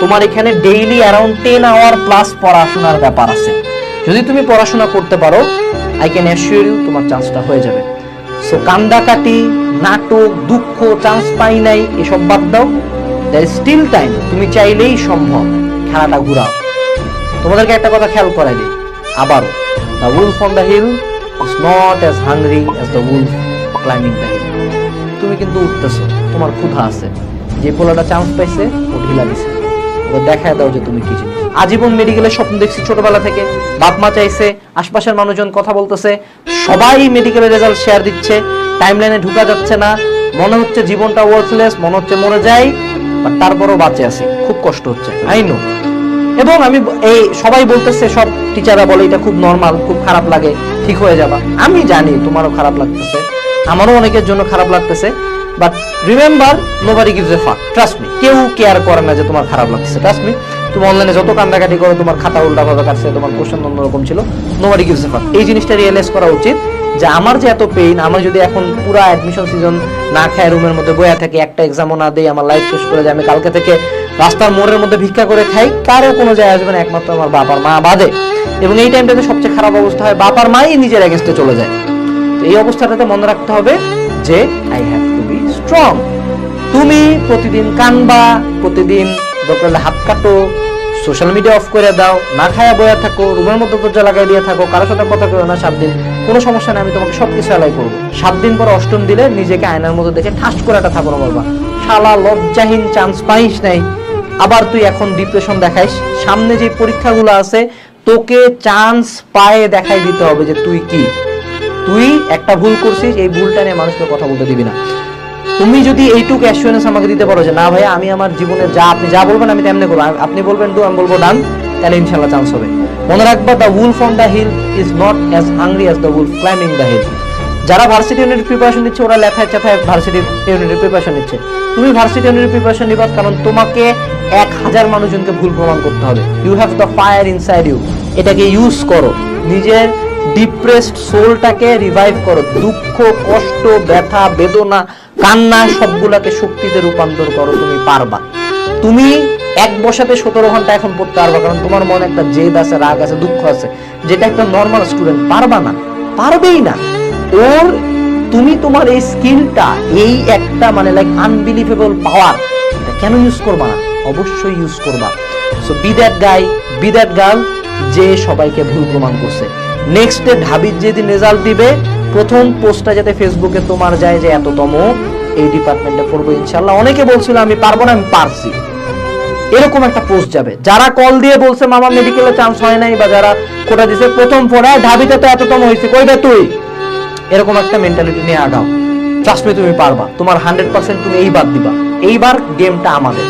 তোমার এখানে daily around 10 hour plus পড়াশোনার ব্যাপার আছে। যদি তুমি পড়াশোনা করতে পারো, আই ক্যান অ্যাসিওর ইউ তোমার চান্সটা হয়ে যাবে। সো কান্দাকাটি, নাটক, দুঃখ, চান্স পাই নাই, এসব বাদ দাও। দ্যার ইজ স্টিল টাইম, তুমি চাইলেই সম্ভব। খেলাটা ঘুরাও। তোমাদেরকে একটা কথা খেয়াল করাই দিই আবারও, the wolf on the hill is not as hungry as the wolf climbing the hill. তুমি কিন্তু উঠতেছো, তোমার ক্ষুধা আছে। যে পোলাটা চান্স পাইছে ও ঢিলা দিছে, ও দেখায় দাও যে তুমি কি জিনিস। আজীবন মেডিকেলের স্বপ্ন দেখছি ছোটবেলা থেকে, বাপ মা চাইছে, আশপাশের মানুষজন কথা বলতেছে, সবাই মেডিকেলের রেজাল্ট শেয়ার দিচ্ছে, টাইমলাইনে ঢুকা যাচ্ছে না, মনে হচ্ছে জীবনটা ওয়ার্থলেস, মনে হচ্ছে মরে যাই, বাট তারপরও বাঁচে আছি, খুব কষ্ট হচ্ছে, আই নো। এবং আমি এই সবাই বলতেছে, সব টিচাররা বলে এটা খুব নরমাল, খুব খারাপ লাগে, ঠিক হয়ে যাবা। আমি জানি তোমারও খারাপ লাগতেছে, আমারও অনেকের জন্য খারাপ লাগতেছে, but remember nobody gives a ফাক, ট্রাস্ট মি। কেউ কেয়ার করে না যে তোমার খারাপ লাগতেছে, ট্রাস্ট মি। তুমি অনলাইনে যত কান্দাকাটি করো, তোমার খাতা উল্টাভাবে কাটছে, তোমার কোশ্চেন অন্যরকম ছিল, নোবডি গিভস এ ফাক। এই জিনিসটা রিয়েলাইজ করা উচিত যে আমার যে এত পেইন, আমার যদি এখন পুরো অ্যাডমিশন সিজন না খায় রুমের মধ্যে বয়া থাকে, একটা এক্সামও না দেই, আমার লাইফ শেষ করে যায়, আমি কালকে থেকে রাস্তার মোড়ের মধ্যে ভিক্ষা করে খাই, কারো কোনো যায় আসবে না, একমাত্র আমার বাপ আর মা বাদে। এবং এই টাইমটাতে সবচেয়ে খারাপ অবস্থা হয়, বাপ আর মাই নিজের এগেইনস্টে চলে যায়। তো এই অবস্থাটাতে মনে রাখতে হবে যে I have to be strong. তুমি প্রতিদিন কানবা, প্রতিদিন দরকার হলে হাত কাটো, সোশ্যাল মিডিয়া অফ করে দাও, না খায়া বয়া থাকো, রুমের মধ্যে দরজা লাগাই দিয়ে থাকো, কারোর সাথে কথা কেউ না 7 দিন, কোনো সমস্যা নেই, আমি তোমাকে সবকিছু অ্যালাই করবো। 7 দিন পর 8ম দিলে নিজেকে আয়নার মধ্যে দেখে ঠাস করে একটা থাপড় মারবা, শালা লজ্জাহীন, চান্স পাইস নাই। আবার তুই এখন ডিপ্রেশন দেখাইস, সামনে যে পরীক্ষাগুলো আছে তোকে চান্স পায়ে দেখাই দিতে হবে যে তুই কি, তুই একটা ভুল করছিস, এই ভুলটা নিয়ে মানুষকে কথা বলতে দিবি না। তুমি যদি এইটুকু অ্যাসুরেন্স আমাকে দিতে পারো যে না ভাইয়া, আমি আমার জীবনে যা আপনি যা বলবেন আমি তেমনি করবো, আপনি বলবেন ডু, আমি বলবো ডান, তাহলে ইনশাল্লাহ চান্স হবে। মনে রাখবা, the wolf on the hill is not as hungry as the wolf climbing the hill. যারা ভার্সিটি ইউনিটের প্রিপারেশন নিচ্ছে ওরা লেখায় চেথায় ভার্সিটি ইউনিটের প্রিপারেশন নিচ্ছে, তুমি ভার্সিটি ইউনিটের প্রিপারেশন নিবা কারণ তোমাকে 1000 মানুষজনকে ভুল প্রমাণ করতে হবে। You have the fire inside you, এটাকে ইউজ করো, নিজের ডিপ্রেসড সোলটাকে রিভাইভ করো, দুঃখ, কষ্ট, ব্যথা, বেদনা, কান্না সবগুলাকে শক্তিতে রূপান্তর করো, তুমি পারবা। তুমি এক বসাতে 17 ঘন্টা এখন পড়তে পারবা, কারণ তোমার মনে একটা জেদ আছে, রাগ আছে, দুঃখ আছে, যেটা একটা নর্মাল স্টুডেন্ট পারবা না, পারবেই না। ওর তুমি তোমার এই স্কিলটা, এই একটা মানে লাইক আনবিলিভেবল পাওয়ার, কেন ইউজ করবা না? অবশ্যই ইউজ করবা। So be that guy, be that girl যে সবাইকে ভুল প্রমাণ করছে। নেক্সট ডে ঢাবির যেদিন রেজাল্ট দিবে, প্রথম পোস্টটা যাতে ফেসবুকে তোমার যায় যে এততম এই ডিপার্টমেন্টে পড়বো ইনশাআল্লাহ। অনেকে বলছিল আমি পারবো না, আমি পারছি, এরকম একটা পোস্ট যাবে। যারা কল দিয়ে বলছে মামা মেডিকেলে চান্স হয় নাই, বা যারা কোটা দিছে প্রথম পড়ায় ঢাবিতে তো এততম হয়েছে, কইটা তুই, এরকম একটা মেন্টালিটি নিয়ে আগাও। ট্রাস্ট মি, তুমি পারবা, তোমার 100% তুমি এইবার দিবা, এইবার গেমটা আমাদের।